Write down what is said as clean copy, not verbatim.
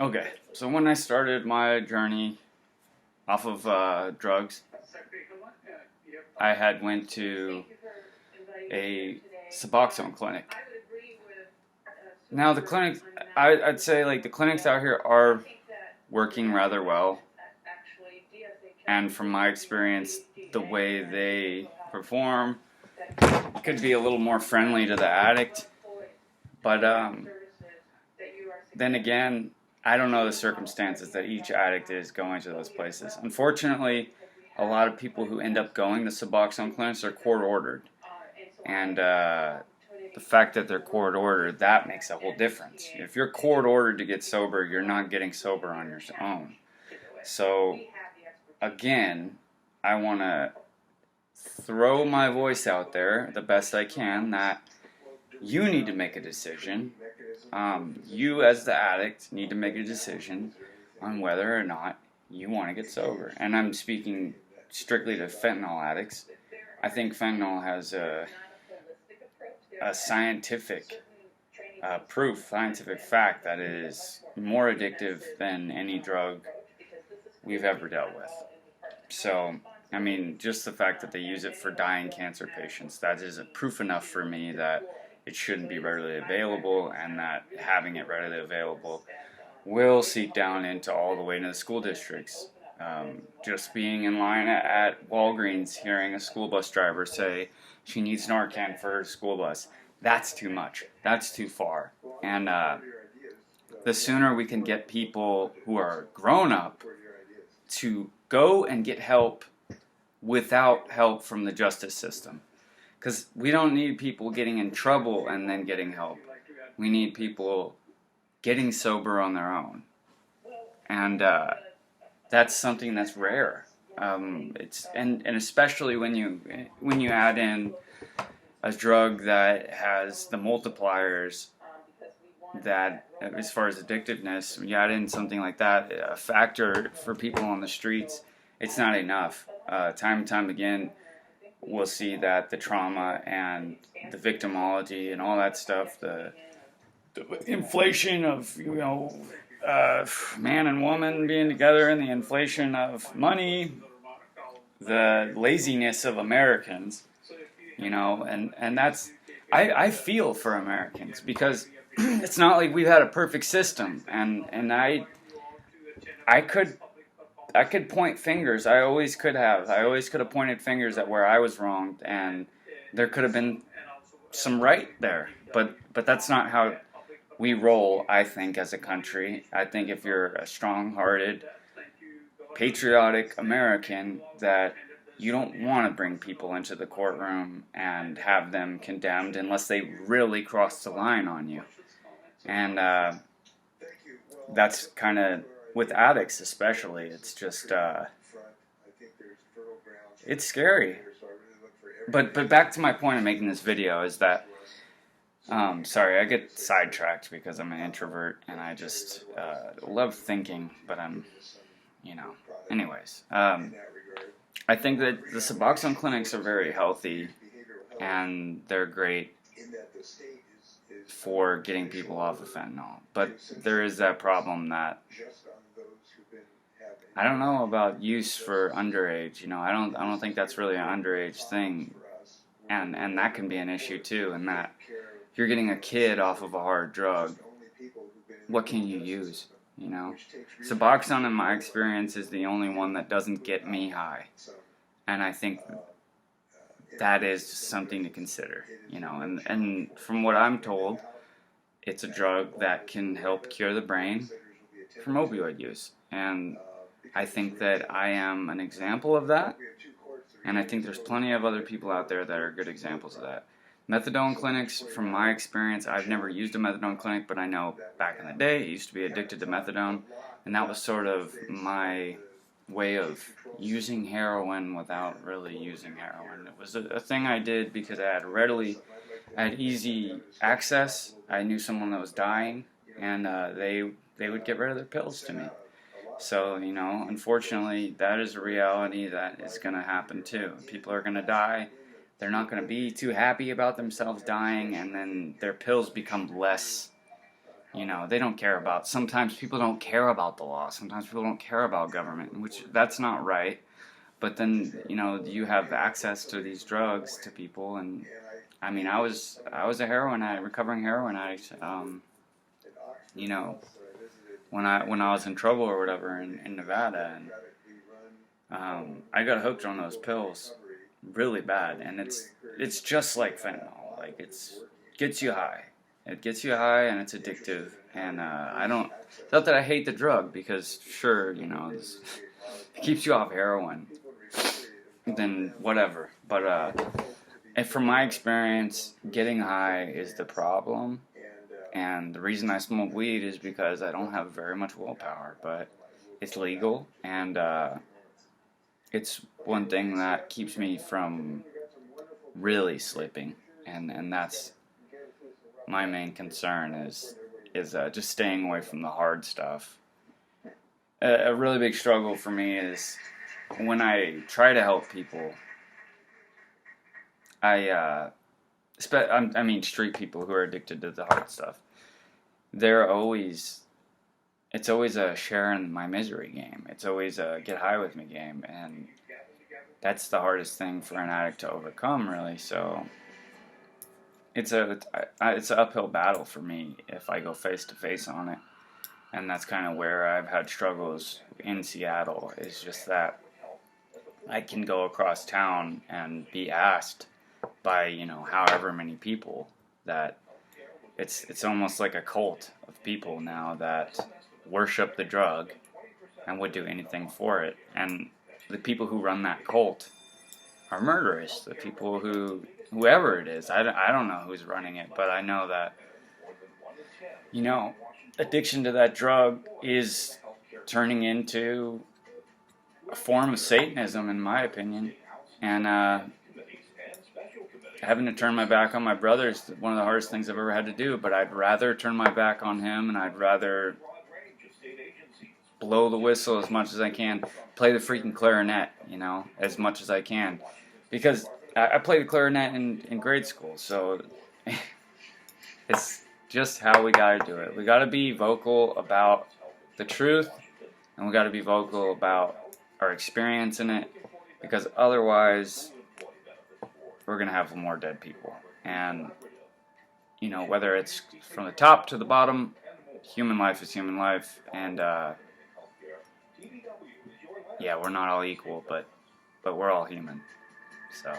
Okay, so when I started my journey off of drugs, I had went to a suboxone clinic. Now the clinic, I'd say like the clinics out here are working rather well, and from my experience, the way they perform could be a little more friendly to the addict. But then again, I don't know the circumstances that each addict is going to those places. Unfortunately, a lot of people who end up going to suboxone clinics are court ordered, and the fact that they're court ordered, that makes a whole difference. If you're court ordered to get sober, you're not getting sober on your own. So again, I want to throw my voice out there the best I can that you need to make a decision. You as the addict need to make a decision on whether or not you want to get sober. And I'm speaking strictly to fentanyl addicts. I think fentanyl has a scientific proof, scientific fact that it is more addictive than any drug we've ever dealt with. So, I mean, just the fact that they use it for dying cancer patients, that is proof enough for me that it shouldn't be readily available, and that having it readily available will seep down into all the way into the school districts. Just being in line at Walgreens, hearing a school bus driver say she needs Narcan for her school bus, that's too much. That's too far. And the sooner we can get people who are grown up to go and get help without help from the justice system. Because we don't need people getting in trouble and then getting help. We need people getting sober on their own. And that's something that's rare. And especially when you add in a drug that has the multipliers that, as far as addictiveness, when you add in something like that, a factor for people on the streets, it's not enough. Time and time again, we'll see that the trauma and the victimology and all that stuff, the inflation of, man and woman being together, and the inflation of money, the laziness of Americans, and that's, I feel for Americans, because it's not like we've had a perfect system, and I could point fingers. I always could have pointed fingers at where I was wronged, and there could have been some right there. But that's not how we roll, I think, as a country. I think if you're a strong-hearted, patriotic American, that you don't want to bring people into the courtroom and have them condemned unless they really cross the line on you. And that's kind of, with addicts especially, it's just, it's scary. But back to my point of making this video is that, sorry, I get sidetracked because I'm an introvert and I just love thinking, but I'm, anyways. I think that the suboxone clinics are very healthy, and they're great for getting people off of fentanyl. But there is that problem that I don't know about use for underage. I don't think that's really an underage thing, and that can be an issue too. And that if you're getting a kid off of a hard drug, what can you use? Suboxone, in my experience, is the only one that doesn't get me high, and I think that is something to consider. And from what I'm told, it's a drug that can help cure the brain from opioid use, and I think that I am an example of that, and I think there's plenty of other people out there that are good examples of that. Methadone clinics, from my experience, I've never used a methadone clinic, but I know back in the day I used to be addicted to methadone, and that was sort of my way of using heroin without really using heroin. It was a thing I did because I had easy access. I knew someone that was dying, and they would get rid of their pills to me. So, unfortunately, that is a reality that is going to happen too. People are going to die. They're not going to be too happy about themselves dying, and then their pills become less You know, they don't care about, sometimes people don't care about the law. Sometimes people don't care about government, which that's not right. But then, you know, you have access to these drugs to people. And I mean, I was a heroin addict, recovering heroin addict. You know, when I was in trouble or whatever in Nevada, and I got hooked on those pills really bad, and it's just like fentanyl. Like, it's gets you high. It gets you high, and it's addictive. And I don't, not that I hate the drug, because sure, you know, it keeps you off heroin, then whatever. But and from my experience, getting high is the problem. And the reason I smoke weed is because I don't have very much willpower, but it's legal, and it's one thing that keeps me from really slipping, and that's my main concern is just staying away from the hard stuff. A really big struggle for me is when I try to help people. I mean street people who are addicted to the hard stuff. It's always a share in my misery game. It's always a get high with me game, and that's the hardest thing for an addict to overcome, really. So it's an uphill battle for me if I go face to face on it, and that's kind of where I've had struggles in Seattle. Is just that I can go across town and be asked by, you know, however many people, that it's almost like a cult of people now that worship the drug and would do anything for it. And the people who run that cult are murderous. The people whoever it is, I don't know who's running it, but I know that, you know, addiction to that drug is turning into a form of Satanism, in my opinion. And having to turn my back on my brother is one of the hardest things I've ever had to do, but I'd rather turn my back on him, and I'd rather blow the whistle as much as I can, play the freaking clarinet, you know, as much as I can. Because I played the clarinet in grade school, so it's just how we gotta do it. We gotta be vocal about the truth, and we gotta be vocal about our experience in it, because otherwise we're going to have more dead people. And, you know, whether it's from the top to the bottom, human life is human life. And, yeah, we're not all equal, but we're all human. So...